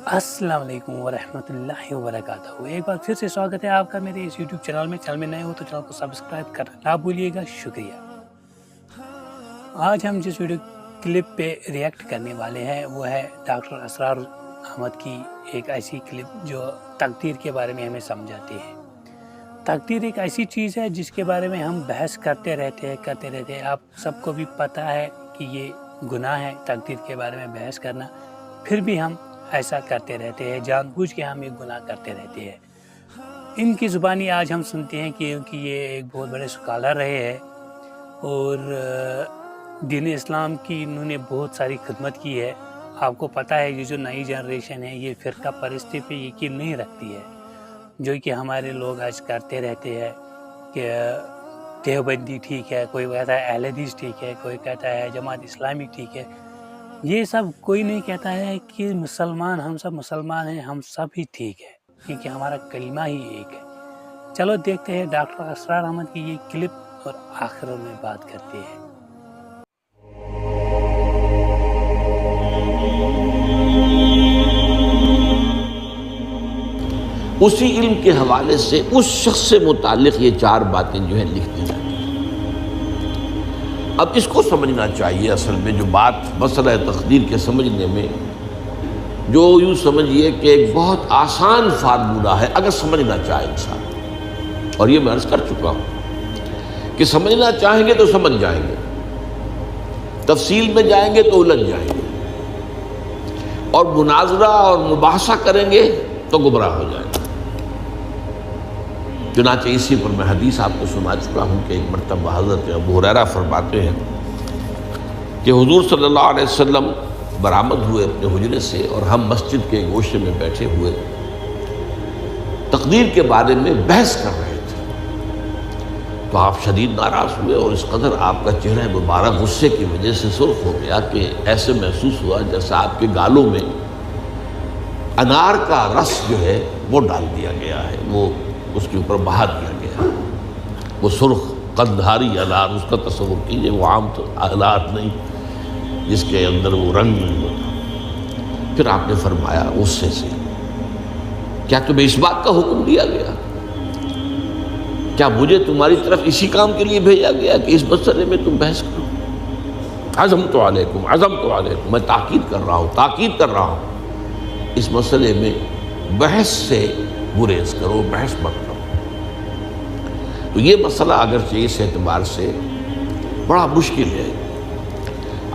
السلام علیکم ورحمۃ اللہ وبرکاتہ۔ ایک بار پھر سے سواگت ہے آپ کا میرے اس یوٹیوب چینل میں۔ چینل میں نئے ہو تو چینل کو سبسکرائب کرنا نہ بھولیے گا، شکریہ۔ آج ہم جس ویڈیو کلپ پہ ریئیکٹ کرنے والے ہیں وہ ہے ڈاکٹر اسرار احمد کی ایک ایسی کلپ جو تقدیر کے بارے میں ہمیں سمجھاتی ہے۔ تقدیر ایک ایسی چیز ہے جس کے بارے میں ہم بحث کرتے رہتے ہیں۔ آپ سب کو بھی پتہ ہے کہ یہ گناہ ہے تقدیر کے بارے میں بحث کرنا، پھر بھی ہم ایسا کرتے رہتے ہیں، جان بوجھ کے ہم یہ گناہ کرتے رہتے ہیں۔ ان کی زبانی آج ہم سنتے ہیں کیونکہ یہ ایک بہت بڑے اسکالر رہے ہیں اور دین اسلام کی انہوں نے بہت ساری خدمت کی ہے۔ آپ کو پتہ ہے یہ جو نئی جنریشن ہے یہ فرقہ پرستی پہ یقین نہیں رکھتی ہے، جو کہ ہمارے لوگ آج کرتے رہتے ہیں کہ دیوبندی ٹھیک ہے، کوئی کہتا ہے اہل حدیث ٹھیک ہے، کوئی کہتا ہے جماعت اسلامی ٹھیک ہے۔ یہ سب کوئی نہیں کہتا ہے کہ مسلمان، ہم سب مسلمان ہیں، ہم سب ہی ٹھیک ہے، کیونکہ ہمارا کلمہ ہی ایک ہے۔ چلو دیکھتے ہیں ڈاکٹر اسرار احمد کی یہ کلپ اور آخر میں بات کرتے ہیں۔ اسی علم کے حوالے سے اس شخص سے متعلق یہ چار باتیں جو ہیں لکھ دی جاتی ہیں۔ اب اس کو سمجھنا چاہیے، اصل میں جو بات مسئلہ تقدیر کے سمجھنے میں، جو یوں سمجھیے کہ ایک بہت آسان فارمولہ ہے اگر سمجھنا چاہے انسان، اور یہ میں عرض کر چکا ہوں کہ سمجھنا چاہیں گے تو سمجھ جائیں گے، تفصیل میں جائیں گے تو الجھ جائیں گے، اور مناظرہ اور مباحثہ کریں گے تو گمراہ ہو جائیں گے۔ چنانچہ اسی پر میں حدیث آپ کو سنا چکا ہوں کہ ایک مرتبہ حضرت ابو ہریرہ فرماتے ہیں کہ حضور صلی اللہ علیہ وسلم برآمد ہوئے اپنے حجرے سے اور ہم مسجد کے گوشے میں بیٹھے ہوئے تقدیر کے بارے میں بحث کر رہے تھے، تو آپ شدید ناراض ہوئے اور اس قدر آپ کا چہرہ مبارک غصے کی وجہ سے سرخ ہو گیا کہ ایسے محسوس ہوا جیسا آپ کے گالوں میں انار کا رس جو ہے وہ ڈال دیا گیا ہے، وہ اس کے اوپر بہا دیا گیا، وہ سرخ قندھاری انار، اس کا تصور کیجئے، وہ عام تو انار نہیں جس کے اندر وہ رنگ نہیں ہوتا۔ پھر آپ نے فرمایا غصے سے، کیا تمہیں اس بات کا حکم دیا گیا؟ کیا مجھے تمہاری طرف اسی کام کے لیے بھیجا گیا کہ اس مسئلے میں تم بحث کرو؟ عزمت علیکم، میں تاکید کر رہا ہوں اس مسئلے میں بحث سے گریز کرو، بحث مت کرو۔ تو یہ مسئلہ اگرچہ اس اعتبار سے بڑا مشکل ہے،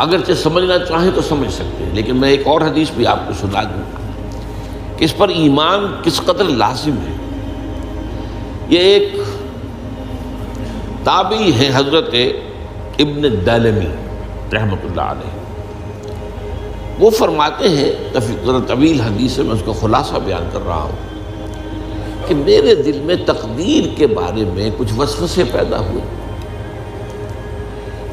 اگرچہ سمجھنا چاہیں تو سمجھ سکتے ہیں، لیکن میں ایک اور حدیث بھی آپ کو سنا دوں کہ اس پر ایمان کس قدر لازم ہے۔ یہ ایک تابعی ہے حضرت ابن الدیلمی رحمۃ اللہ علیہ، وہ فرماتے ہیں، ذرا طویل حدیث ہے، میں اس کا خلاصہ بیان کر رہا ہوں، کہ میرے دل میں تقدیر کے بارے میں کچھ وسوسے پیدا ہوئے،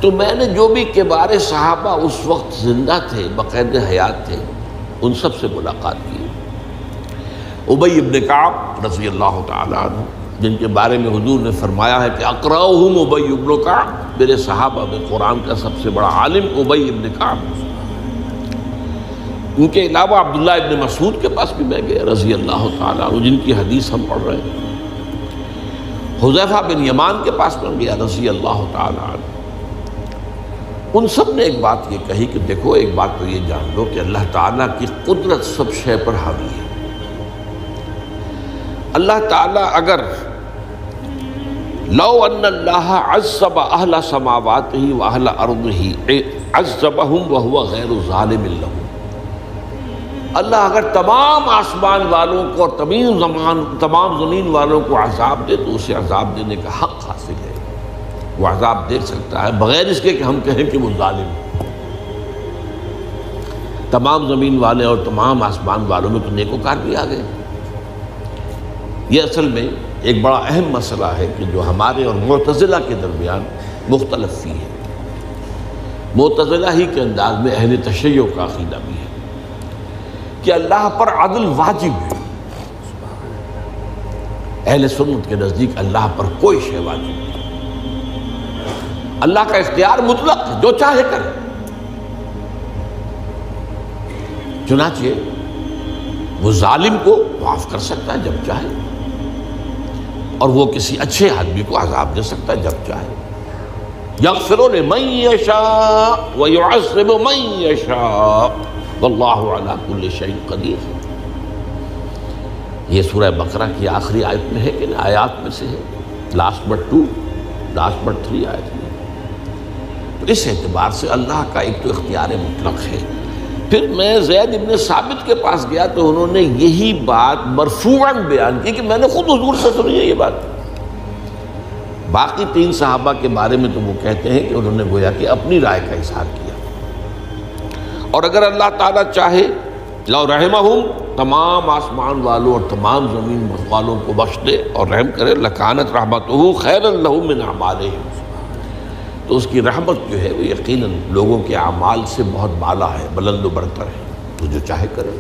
تو میں نے جو بھی کبار صحابہ اس وقت زندہ تھے، بقید حیات تھے، ان سب سے ملاقات کی۔ ابی ابن کعب رضی اللہ تعالی عنہ، جن کے بارے میں حضور نے فرمایا ہے کہ اقرأہم ابی ابن کعب، میرے صحابہ میں قرآن کا سب سے بڑا عالم ابی ابن کعب۔ ان کے علاوہ عبداللہ ابن مسعود کے پاس بھی میں گیا رضی اللہ تعالیٰ عنہ، جن کی حدیث ہم پڑھ رہے ہیں۔ حذیفہ بن یمان کے پاس میں گیا رضی اللہ تعالیٰ عنہ۔ ان سب نے ایک بات یہ کہی کہ دیکھو، ایک بات تو یہ جان لو کہ اللہ تعالیٰ کی قدرت سب شے پر حاوی ہے۔ اللہ تعالیٰ اگر لو ان اللہ عذب اہل سماواتہ و اہل ارضہ عذبہم وہو غیر ظالم لہم، اللہ اگر تمام آسمان والوں کو اور تمام زمین والوں کو عذاب دے تو اسے عذاب دینے کا حق حاصل ہے، وہ عذاب دے سکتا ہے بغیر اس کے کہ ہم کہیں کہ وہ ظالم ہے۔ تمام زمین والے اور تمام آسمان والوں میں تو نیکوکار بھی آ گئے۔ یہ اصل میں ایک بڑا اہم مسئلہ ہے کہ جو ہمارے اور معتزلہ کے درمیان مختلف فی ہے۔ معتزلہ ہی کے انداز میں اہل تشیع کا عقیدہ بھی ہے کہ اللہ پر عدل واجب ہے، اہل سنت کے نزدیک اللہ پر کوئی شے واجب نہیں، اللہ کا اختیار مطلق ہے، جو چاہے کرے۔ چنانچہ وہ ظالم کو معاف کر سکتا ہے جب چاہے، اور وہ کسی اچھے آدمی کو عذاب دے سکتا ہے جب چاہے۔ یغفر لمن یشاء ویعذب من یشاء واللہ علی کل شیء قدیر۔ یہ سورہ بقرہ کی آخری آیت میں ہے کہ آیات میں سے ہے، لاسٹ بٹ 3 آیت میں۔ تو اس اعتبار سے اللہ کا ایک تو اختیار مطلق ہے۔ پھر میں زید ابن ثابت کے پاس گیا تو انہوں نے یہی بات مرفوعاً بیان کی کہ میں نے خود حضور سے سنی ہے یہ بات۔ باقی 3 صحابہ کے بارے میں تو وہ کہتے ہیں کہ انہوں نے گویا کہ اپنی رائے کا اظہار کیا، اور اگر اللہ تعالیٰ چاہے لو رحمہم، تمام آسمان والوں اور تمام زمین والوں کو بخش دے اور رحم کرے، لکانت رحمتہ خیرا لہم من اعمالہم، تو اس کی رحمت جو ہے وہ یقیناً لوگوں کے اعمال سے بہت بالا ہے، بلند و برتر ہے، تو جو چاہے کرے۔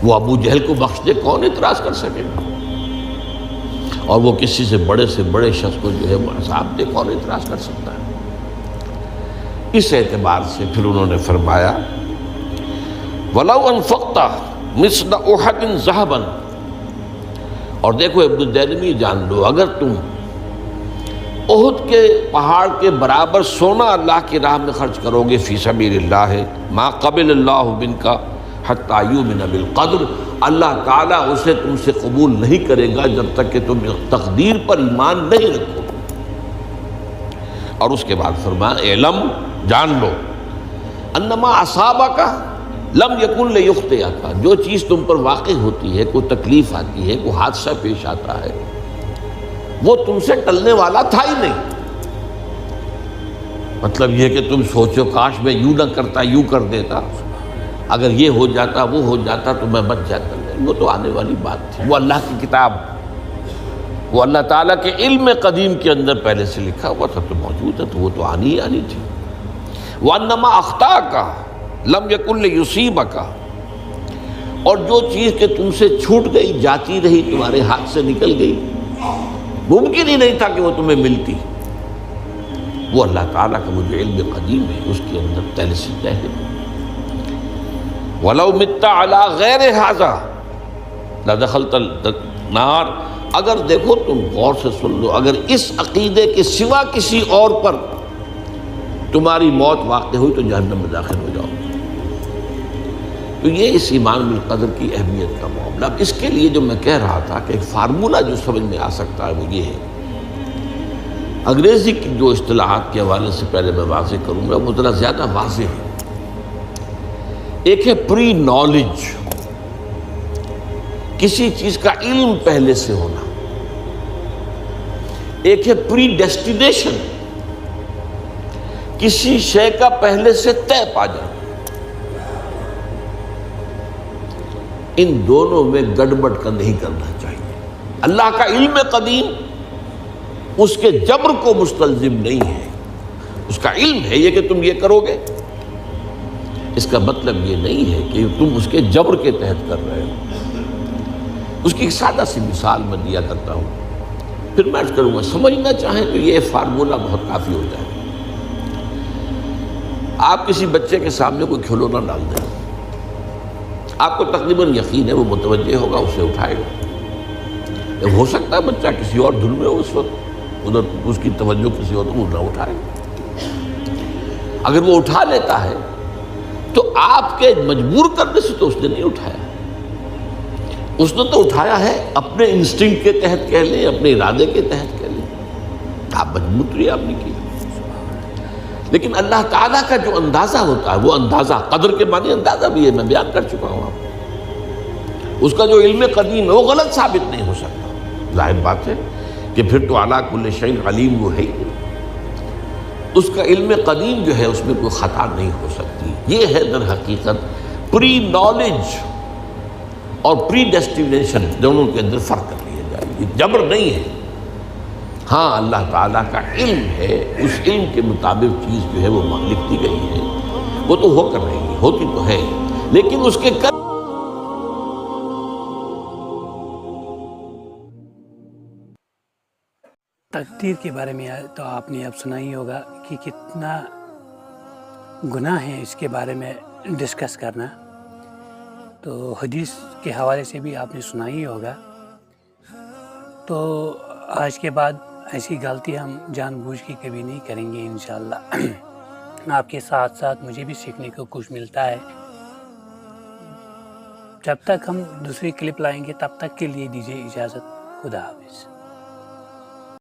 وہ ابو جہل کو بخش دے، کون اعتراض کر سکے گا؟ اور وہ کسی سے بڑے شخص کو جو ہے وہ عذاب دے، کون اعتراض کر سکتا ہے؟ اس اعتبار سے پھر انہوں نے فرمایا وَلَوْ أَنفَقْتَ مِثْلَ أُحَدٍ ذَهَبًا، اور دیکھو ابن الدیلمی جان لو، اگر تم احد کے پہاڑ کے برابر سونا اللہ کی راہ میں خرچ کرو گے، فی سبیل اللہ، ما قبل اللہ منک حتی یؤمن بالقدر، اللہ تعالیٰ اسے تم سے قبول نہیں کرے گا جب تک کہ تم تقدیر پر ایمان نہیں رکھو۔ اور اس کے بعد فرمایا اعلم، جان لو، انما اصابک لم یکن لیخطئک، جو چیز تم پر واقع ہوتی ہے، کوئی تکلیف آتی ہے، کوئی حادثہ پیش آتا ہے، وہ تم سے ٹلنے والا تھا ہی نہیں۔ مطلب یہ کہ تم سوچو کاش میں یوں نہ کرتا، یوں کر دیتا، اگر یہ ہو جاتا، وہ ہو جاتا تو میں بچ جاتا، وہ تو آنے والی بات تھی۔ وہ اللہ کی کتاب، وہ اللہ تعالیٰ کے علم قدیم کے اندر پہلے سے لکھا ہوا تھا، تو موجود ہے، تو وہ تو آنی ہی آنی تھی۔ وَأَنَّمَا أَخْطَأَكَ لَمْ يَكُنْ لِيُصِيبَكَ، اور جو چیز کہ تم سے چھوٹ گئی، جاتی رہی، تمہارے ہاتھ سے نکل گئی، ممکن ہی نہیں تھا کہ وہ تمہیں ملتی، وہ اللہ تعالیٰ کا وہ جو علم قدیم ہے اس کے اندر پہلے سے طے ہے۔ وَلَوْ مِتَّ عَلَىٰ غَيْرِ هَٰذَا لَدَخَلْتَ النَّارَ، اگر دیکھو تم غور سے سن لو، اگر اس عقیدے کے سوا کسی اور پر تمہاری موت واقع ہوئی تو جہنم میں داخل ہو جاؤ۔ تو یہ اس ایمان بالقدر کی اہمیت کا معاملہ۔ اب اس کے لیے جو میں کہہ رہا تھا کہ ایک فارمولہ جو سمجھ میں آ سکتا ہے وہ یہ ہے، انگریزی کی جو اصطلاحات کے حوالے سے پہلے میں واضح کروں گا، وہ ذرا زیادہ واضح ہے۔ ایک ہے پری نالج، کسی چیز کا علم پہلے سے ہونا، ایک ہے پری ڈیسٹینیشن، کسی شے کا پہلے سے طے پا جانا۔ ان دونوں میں گڑبڑ کا نہیں کرنا چاہیے۔ اللہ کا علم قدیم اس کے جبر کو مستلزم نہیں ہے، اس کا علم ہے یہ کہ تم یہ کرو گے، اس کا مطلب یہ نہیں ہے کہ تم اس کے جبر کے تحت کر رہے ہو۔ اس کی ایک سادہ سی مثال میں دیا کرتا ہوں، پھر میں عرض کروں گا، سمجھنا چاہیں تو یہ فارمولہ بہت کافی ہو جائے۔ آپ کسی بچے کے سامنے کوئی کھلونا ڈال دیں، آپ کو تقریباً یقین ہے وہ متوجہ ہوگا، اسے اٹھائے گا۔ ہو سکتا ہے بچہ کسی اور دھن میں ہو اس وقت، ادھر اس کی توجہ کسی اور کو نہ اٹھائے۔ اگر وہ اٹھا لیتا ہے تو آپ کے مجبور کرنے سے تو اس نے نہیں اٹھایا، اس نے تو اٹھایا ہے اپنے انسٹنکٹ کے تحت کہہ لیں، اپنے ارادے کے تحت کہہ لیں، آپ مجبور تو آپ نے کی۔ لیکن اللہ تعالیٰ کا جو اندازہ ہوتا ہے، وہ اندازہ قدر کے معنی اندازہ بھی ہے، میں بیان کر چکا ہوں آپ کو۔ اس کا جو علم قدیم ہے وہ غلط ثابت نہیں ہو سکتا۔ ظاہر بات ہے کہ پھر تو اعلیٰ کل شیء علیم وہ ہے ہی، اس کا علم قدیم جو ہے اس میں کوئی خطا نہیں ہو سکتی۔ یہ ہے در حقیقت پری نالج اور پری ڈیسٹینیشن، دونوں کے اندر فرق کر لیا جائے، یہ جبر نہیں ہے۔ ہاں اللہ تعالیٰ کا علم ہے، اس علم کے مطابق چیز جو ہے وہ لکھتی گئی ہے، وہ تو ہو کر رہی ہے، ہوتی تو ہے، لیکن اس کے تقدیر کے بارے میں تو آپ نے اب سنا ہی ہوگا کہ کتنا گناہ ہے اس کے بارے میں ڈسکس کرنا۔ تو حدیث کے حوالے سے بھی آپ نے سنا ہی ہوگا. تو آج کے بعد ایسی غلطی ہم جان بوجھ کے کبھی نہیں کریں گے انشاءاللہ. آپ کے ساتھ ساتھ مجھے بھی سیکھنے کو کچھ ملتا ہے. جب تک ہم دوسری کلپ لائیں گے تب تک کے لیے دیجیے اجازت. خدا حافظ.